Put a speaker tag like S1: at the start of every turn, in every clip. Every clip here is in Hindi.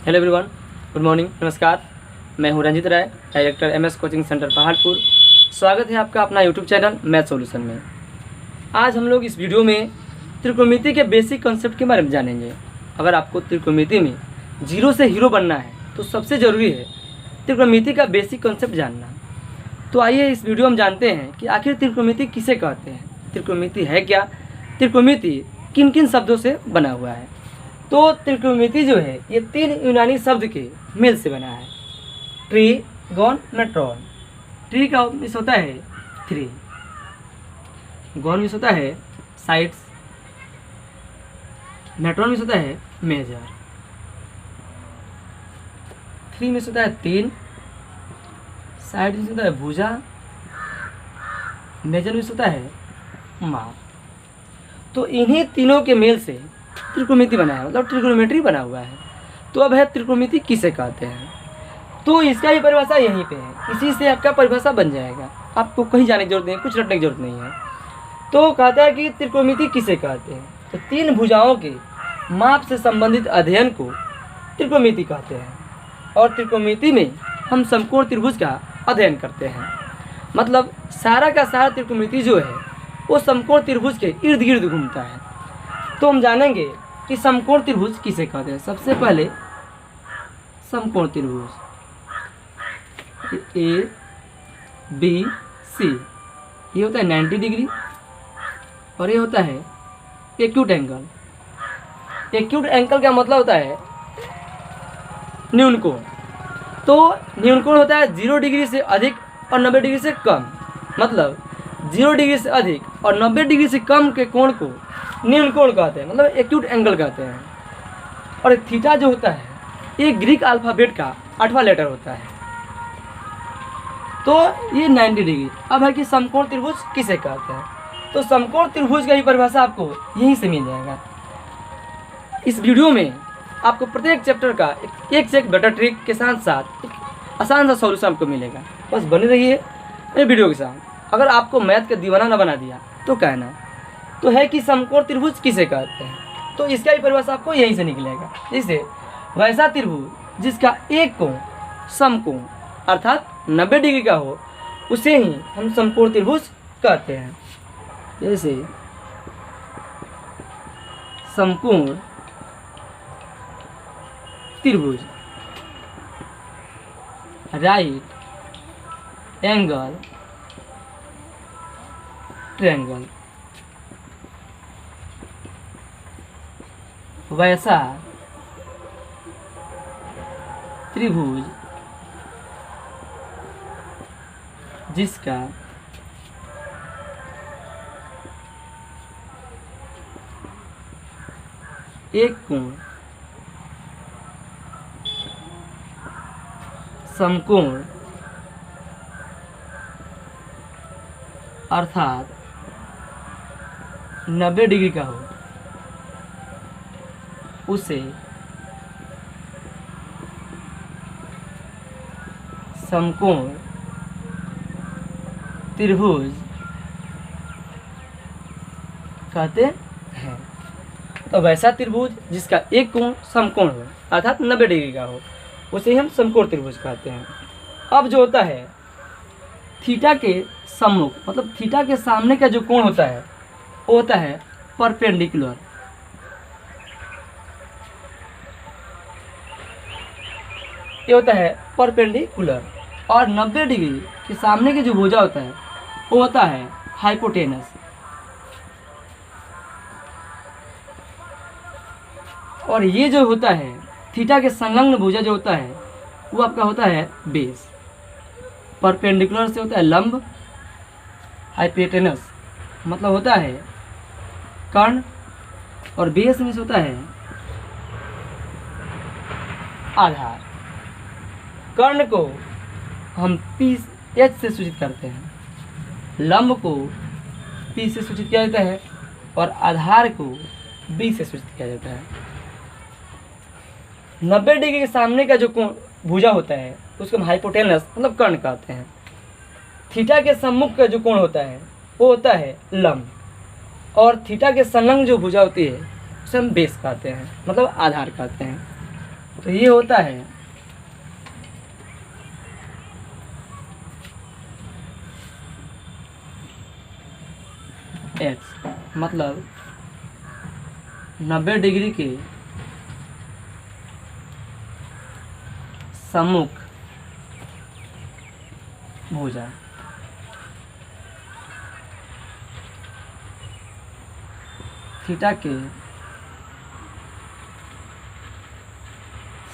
S1: हेलो एवरीवन, गुड मॉर्निंग, नमस्कार। मैं हूं Ranjit Rai, director MS coaching centre Paharpur. स्वागत है आपका अपना यूट्यूब चैनल मैथ सॉल्यूशन में। आज हम लोग इस वीडियो में त्रिकोणमिति के बेसिक कॉन्सेप्ट के बारे में जानेंगे। अगर आपको त्रिकोणमिति में जीरो से हीरो बनना है तो सबसे ज़रूरी है त्रिकोणमिति का बेसिक कॉन्सेप्ट जानना। तो आइए इस वीडियो में जानते हैं कि आखिर त्रिकोणमिति किसे कहते हैं, त्रिकोणमिति है क्या, त्रिकोणमिति किन किन शब्दों से बना हुआ है। तो त्रिकोणमिति जो है ये 3 यूनानी शब्द के मेल से बना है। ट्रीगोनोमेट्रॉन, ट्री का मिस होता है 3, गोन मिस होता है साइड्स, मेट्रॉन मिस होता है मेजर, 3 मिस होता है 3, साइड मिस होता है भुजा, मेजर मिस होता है माप। तो इन्हीं तीनों के मेल से त्रिकोणमिति बना है, मतलब ट्रिग्नोमेट्री बना हुआ है। तो अब है त्रिकोणमिति किसे कहते हैं, तो इसका भी परिभाषा यहीं पे है, इसी से आपका परिभाषा बन जाएगा। आपको कहीं जाने की जरूरत नहीं है, कुछ रटने की जरूरत नहीं है। तो कहता है कि त्रिकोणमिति किसे कहते हैं, तो 3 भुजाओं के माप से संबंधित अध्ययन को त्रिकोणमिति कहते हैं। और त्रिकोणमिति में हम समकोण त्रिभुज का अध्ययन करते हैं। मतलब सारा का सारा त्रिकोणमिति जो है वो समकोण त्रिभुज के इर्द गिर्द घूमता है। तो हम जानेंगे कि समकोण त्रिभुज किसे कहते हैं। सबसे पहले समकोण त्रिभुज ए बी सी, ये होता है 90 डिग्री और ये होता है एक्यूट एंगल। एक्यूट एंगल का मतलब होता है न्यून कोण। तो न्यून कोण होता है 0 डिग्री से अधिक और 90 डिग्री से कम। मतलब 0 डिग्री से अधिक और 90 डिग्री से कम के कोण को न्यून कोण कहते हैं, मतलब एक्यूट एंगल कहते हैं। और थीटा जो होता है ये ग्रीक अल्फ़ाबेट का 8वां लेटर होता है। तो ये 90 डिग्री। अब है कि समकोण त्रिभुज किसे कहते हैं, तो समकोण त्रिभुज का ही परिभाषा आपको यहीं से मिल जाएगा। इस वीडियो में आपको प्रत्येक चैप्टर का एक से एक बेटर ट्रिक के साथ साथ एक आसान सा सॉल्यूशन आपको मिलेगा। बस बने रहिए ये वीडियो के साथ। अगर आपको मैथ का दीवाना ना बना दिया तो कहना। तो है कि समकोण त्रिभुज किसे कहते हैं, तो इसका भी परिभाषा आपको यहीं से निकलेगा। जैसे वैसा त्रिभुज जिसका एक कोण समकोण अर्थात 90 डिग्री का हो उसे ही हम समकोण त्रिभुज कहते हैं। जैसे समकोण त्रिभुज, राइट एंगल ट्रायंगल, वैसा त्रिभुज जिसका एक कोण समकोण अर्थात 90 डिग्री का हो उसे समकोण त्रिभुज कहते हैं। तो वैसा त्रिभुज जिसका एक कोण समकोण हो अर्थात 90 डिग्री का हो उसे हम समकोण त्रिभुज कहते हैं। अब जो होता है थीटा के सम्मुख, मतलब थीटा के सामने का जो कोण होता है वो होता है परपेंडिकुलर। ये होता है परपेंडिकुलर। और 90 डिग्री के सामने की जो भुजा होता है वो होता है हाइपोटेनस। और ये जो होता है थीटा के संलग्न भुजा जो होता है वो आपका होता है बेस। परपेंडिकुलर से होता है लंब, हाइपोटेनस मतलब होता है कर्ण, और बेस में होता है आधार। कर्ण को हम पी एच से सूचित करते हैं, लंब को पी से सूचित किया जाता है और आधार को बी से सूचित किया जाता है। 90 डिग्री के सामने का जो कोण भुजा होता है उसको हम हाइपोटेनस मतलब कर्ण कहते हैं। थीटा के सम्मुख का जो कोण होता है वो होता है लंब, और थीटा के संलग्न जो भुजा होती है उसे हम बेस कहते हैं, मतलब आधार कहते हैं। तो ये होता है x, मतलब 90 डिग्री के सम्मुख भुजा। थीटा के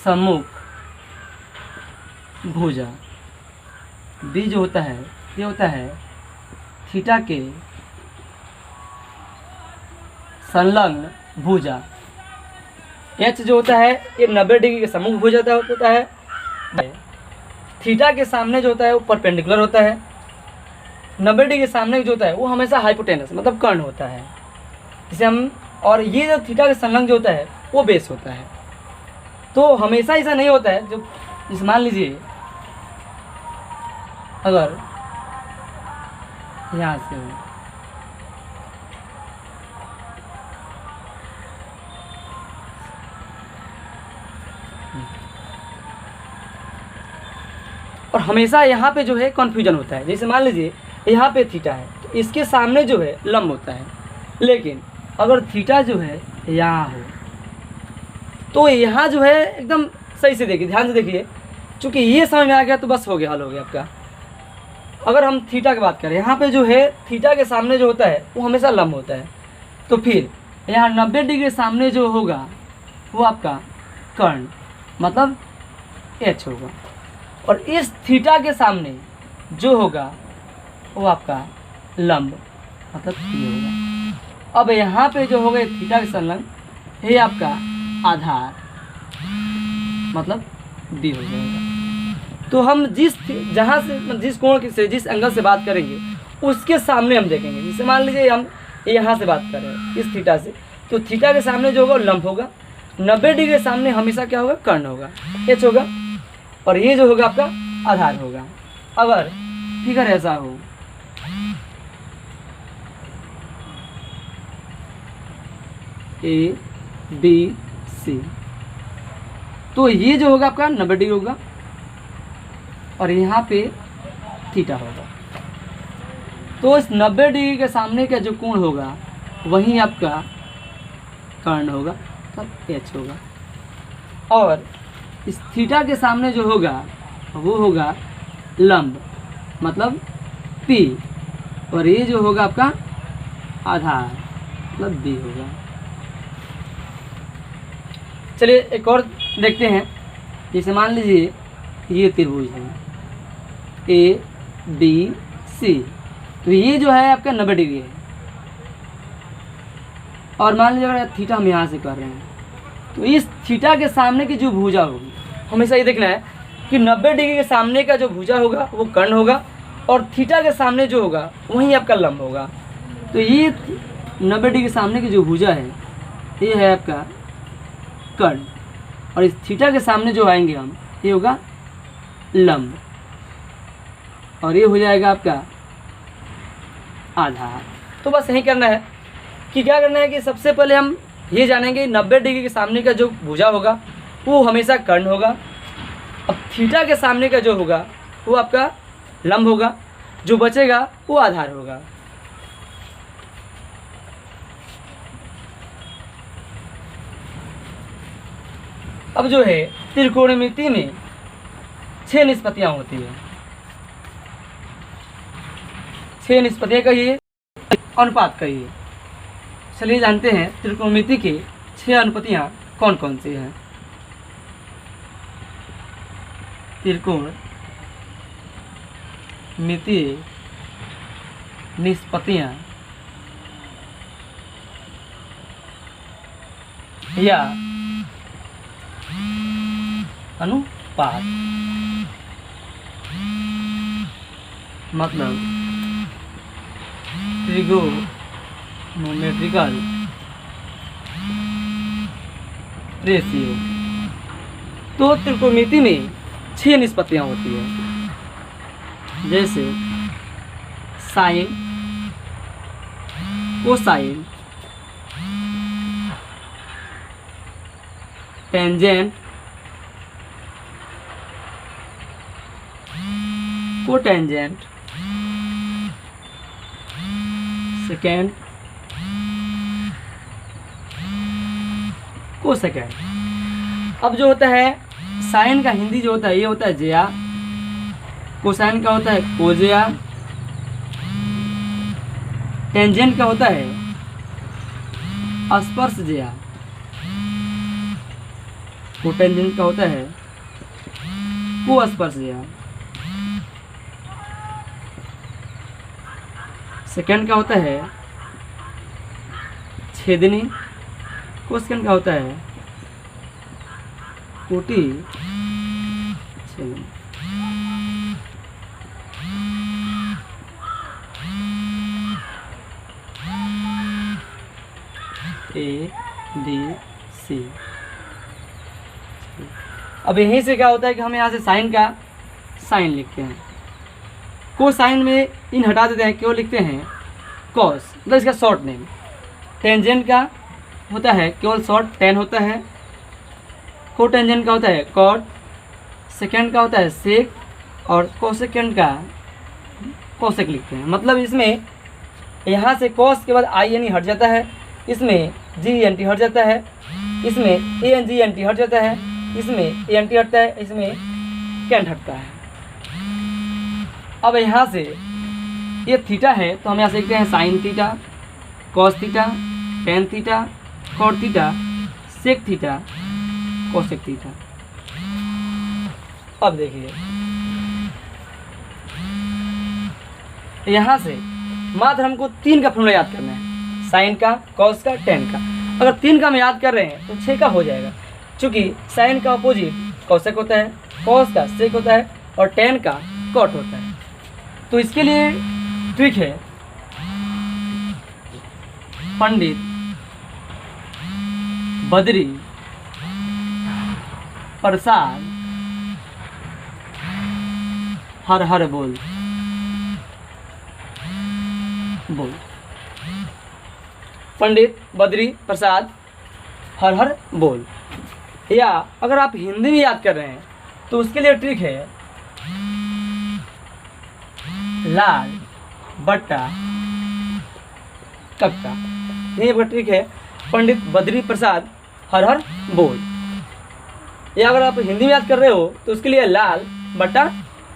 S1: सम्मुख भुजा। b जो होता है ये होता है थीटा के संलग्न भुजा। h जो होता है ये 90 डिग्री के सम्मुख भुजा होता है। थीटा के सामने जो होता है वो परपेंडिकुलर होता है। 90 डिग्री के सामने जो होता है वो हमेशा हाइपोटेनस मतलब कर्ण होता है, जिसे हम, और ये जो थीटा के संलग्न जो होता है वो बेस होता है। तो हमेशा ऐसा नहीं होता है। जो इस मान लीजिए अगर यहाँ से हो और हमेशा यहाँ पे जो है कन्फ्यूजन होता है। जैसे मान लीजिए यहाँ पे थीटा है तो इसके सामने जो है लंब होता है, लेकिन अगर थीटा जो है यहाँ हो तो यहाँ जो है एकदम सही से देखिए, ध्यान से देखिए, चूँकि ये समझ में आ गया तो बस हो गया, हल हो गया आपका। अगर हम थीटा की बात करें, यहाँ पे जो है थीटा के सामने जो होता है वो हमेशा लंब होता है, तो फिर यहाँ 90 डिग्री सामने जो होगा वो आपका कर्ण मतलब h होगा, और इस थीटा के सामने जो होगा वो आपका लंब मतलब p होगा। अब यहाँ पे जो होगा थीटा के संलग्न ये आपका आधार मतलब b हो जाएगा। तो हम जहाँ से जिस कोण से जिस एंगल से बात करेंगे उसके सामने हम देखेंगे। जैसे मान लीजिए हम यहाँ से बात कर रहे हैं इस थीटा से, तो थीटा के सामने जो होगा लंब होगा, 90 डिग्री के सामने हमेशा क्या होगा कर्ण होगा, h होगा, और ये जो होगा आपका आधार होगा। अगर फिगर ऐसा हो ABC, तो ये जो होगा आपका 90 डिग्री होगा और यहाँ पे थीटा होगा। तो इस 90 डिग्री के सामने का जो कोण होगा वही आपका कर्ण होगा तब h होगा, और इस थीटा के सामने जो होगा वो होगा लंब मतलब p, और ये जो होगा आपका आधार मतलब b होगा। चलिए एक और देखते हैं। जैसे मान लीजिए ये त्रिभुज है ABC, तो ये जो है आपका 90 डिग्री है, और मान लीजिए अगर थीटा हम यहाँ से कर रहे हैं तो इस थीटा के सामने की जो भुजा होगी हमेशा ये देखना है कि 90 डिग्री के सामने का जो भुजा होगा वो कर्ण होगा, और थीटा के सामने जो होगा वहीं आपका लंब होगा। तो ये 90 डिग्री के सामने की जो भुजा है ये है आपका कर्ण, और इस थीटा के सामने जो आएंगे हम ये होगा लंब, और ये हो जाएगा आपका आधार। तो बस यही करना है कि क्या करना है कि सबसे पहले हम ये जानेंगे 90 डिग्री के सामने का जो भुजा होगा वो हमेशा कर्ण होगा। अब थीटा के सामने का जो होगा वो आपका लंब होगा, जो बचेगा वो आधार होगा। अब जो है त्रिकोणमिति में 6 निष्पत्तियां होती है। 6 निष्पत्तियां कहिए, अनुपात कहिए। चलिए जानते हैं त्रिकोणमिति के 6 अनुपातियां कौन कौन सी हैं। त्रिकोणमितीय निष्पत्तियां या अनुपात मतलब ट्रिगोनोमेट्रिकल रेशियो। तो त्रिकोणमिति में 6 निष्पत्तियां होती है, जैसे sine, cosine, tangent, cotangent, secant cosecant. अब जो होता है साइन का हिंदी जो होता है ये होता है जेया, कोसाइन का होता है कोजेया, टेंजेंट का होता है स्पर्श जेया, कोटेंजेंट का होता है को स्पर्श जेया, सेकंड का होता है छेदनी, कोसेकंड का होता है कोटि छेदनी। A D C. अब यहीं से क्या होता है कि हम यहाँ से साइन का साइन लिखते हैं, को साइन में इन हटा देते हैं, क्यों लिखते हैं कॉस, मतलब इसका शॉर्ट नेम। टेंजेंट का होता है केवल शॉर्ट टेन होता है, कोटेंजेंट का होता है कॉट, सेकेंड का होता है सेक, और कोसेकेंड का कोसेक लिखते हैं। मतलब इसमें यहाँ से कॉस के बाद आई एन ई हट जाता है, इसमें जी एन टी हट जाता है, इसमें A N G N T हट जाता है, इसमें ए एन टी हटता है, इसमें कैंट हटता है। अब यहाँ से ये थीटा है तो हम यहाँ से लिखते हैं sine theta, cos theta, tan theta, cot theta, sec theta, cosec theta. अब देखिए यहाँ से मात्र हमको 3 का फॉर्मूला याद करना है, साइन का, कॉस का, टेन का। अगर 3 का हम याद कर रहे हैं तो 6 का हो जाएगा, क्योंकि साइन का अपोजिट कोसेक होता है, कॉस का सेक होता है और टेन का कॉट होता है। तो इसके लिए ट्रिक है, पंडित बद्री प्रसाद हर हर बोल बोल। पंडित बद्री प्रसाद हर हर बोल। या अगर आप हिंदी में याद कर रहे हैं तो उसके लिए ट्रिक है लाल बट्टा कक्का। ये ट्रिक है, पंडित बद्री प्रसाद हर हर बोल। या अगर आप हिंदी में याद कर रहे हो तो उसके लिए लाल बट्टा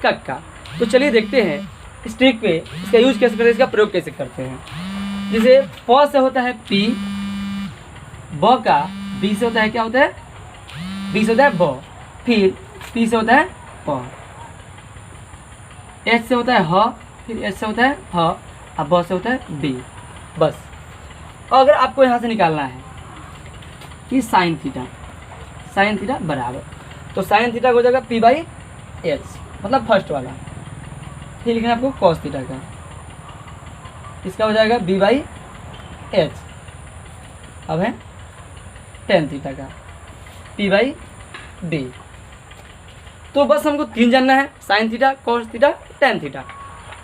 S1: कक्का। तो चलिए देखते हैं इस ट्रिक पे इसका यूज कैसे करते हैं, इसका प्रयोग कैसे करते हैं। जैसे प से होता है पी, ब का बी से होता है क्या होता है, बी से होता है ब, फिर पी से होता है प, एच से होता है ह, फिर एच से होता है ह, और ब से होता है बी। बस अगर आपको यहाँ से निकालना है कि साइन थीटा बराबर, तो साइन थीटा हो जाएगा पी बाई एच, मतलब फर्स्ट वाला। फिर लिखना है आपको कॉस थीटा का, इसका हो जाएगा बी बाई एच। अब है टेन थीटा का पी बाई डी। तो बस हमको 3 जानना है, sign theta, cos theta, tan theta.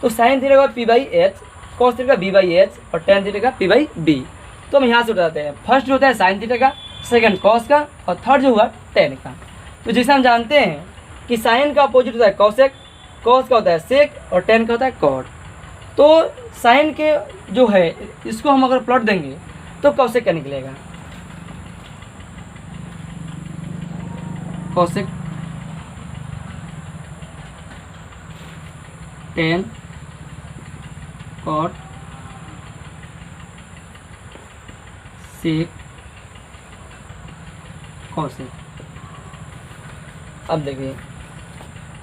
S1: तो साइन थीटा का P by H, cos theta का बी बाई एच और टेन थीटा का पी बाई डी। तो हम यहाँ से उठाते हैं, फर्स्ट जो होता है साइन थीटा का, सेकंड कॉस का और थर्ड जो हुआ टेन का। तो जैसे हम जानते हैं कि साइन का अपोजिट होता है कॉसेक, कॉस का होता है सेक और टेन का होता है कॉट। तो साइन के जो है इसको हम अगर प्लॉट देंगे तो कॉसेक का निकलेगा, cosec tan cot sec cosec. अब देखिए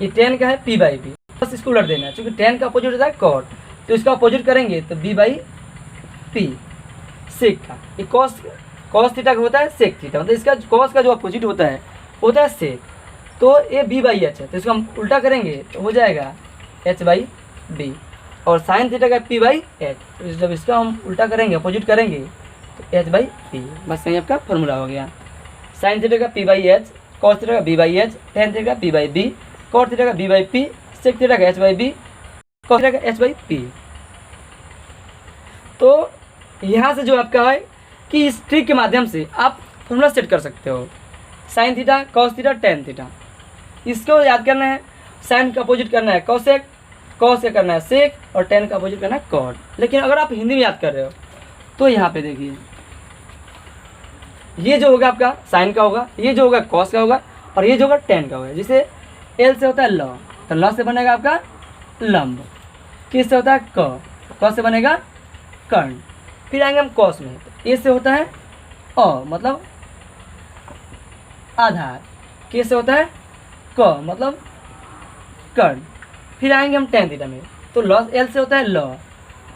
S1: ये टेन का है पी बाई बी, बस इसको उलट देना है, क्योंकि टेन का अपोजिट होता है कॉट, तो इसका अपोजिट करेंगे तो बी बाई पी। सेक का ये कॉस थीटा का होता है सेक थीटा, मतलब इसका कॉस का जो अपोजिट होता है सेक। तो ये बी बाई एच है, तो इसको हम उल्टा करेंगे तो हो जाएगा एच बाई बी। और साइन थीटा का पी बाई एच, तो जब इसका हम उल्टा करेंगे अपोजिट करेंगे तो एच बाई पी। बस यही आपका फॉर्मूला हो गया, साइन थीटा का P by H, cos theta का B by H, tan theta का P by B, cot theta का B by P, sec theta का H by B, cos theta का एच बाई पी। तो यहाँ से जो आपका है कि इस ट्रिक के माध्यम से आप फॉर्मूला सेट कर सकते हो, sign theta, cos theta, tan theta. इसको याद करना है, साइन का अपोजिट करना है कॉसेक, कॉस का करना है सेक और टेन का अपोजिट करना है कॉट। लेकिन अगर आप हिंदी में याद कर रहे हो तो यहाँ पे देखिए, ये जो होगा आपका साइन का होगा, ये जो होगा कॉस का होगा, और ये जो होगा टेन का होगा। जिसे एल से होता है ल, तो ल से बनेगा आपका लंब, किस से होता है क से बनेगा कर्ण। फिर आएंगे हम कॉस में, तो ए से होता है अ मतलब आधार, के से होता है क मतलब कर्ण। फिर आएंगे हम टेन थीटा में, तो ल एल से होता है ल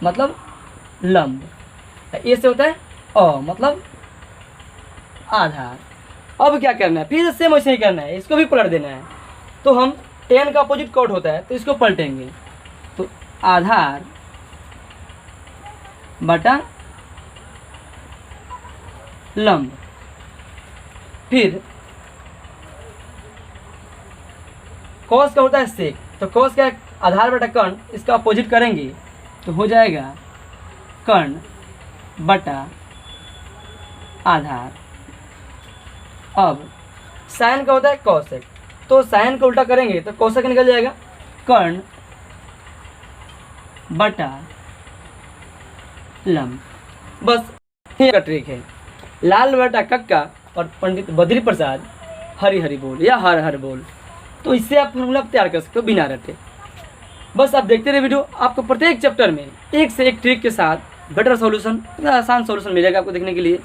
S1: मतलब लंब, ए से होता है अ मतलब आधार। अब क्या करना है, फिर सेम वैसे ही करना है, इसको भी पलट देना है। तो हम टेन का अपोजिट कॉट होता है तो इसको पलटेंगे, तो आधार बटा लंब। फिर कॉस का होता है सेक, तो कॉस का आधार बटा कर्ण, इसका अपोजिट करेंगे तो हो जाएगा कर्ण बटा आधार। अब साइन का होता है कॉसेक, तो साइन को उल्टा करेंगे तो कोसेक निकल जाएगा कर्ण बटा लंब। बस ये का ट्रिक है। लाल बटा कक्का और पंडित बद्री प्रसाद हरी हरी बोल या हर हर बोल, तो इससे आप फॉर्मूला तैयार कर सकते हो बिना रटे। बस आप देखते रहे वीडियो, आपको प्रत्येक चैप्टर में एक से एक ट्रिक के साथ बेटर सॉल्यूशन, आसान सॉल्यूशन मिलेगा आपको देखने के लिए।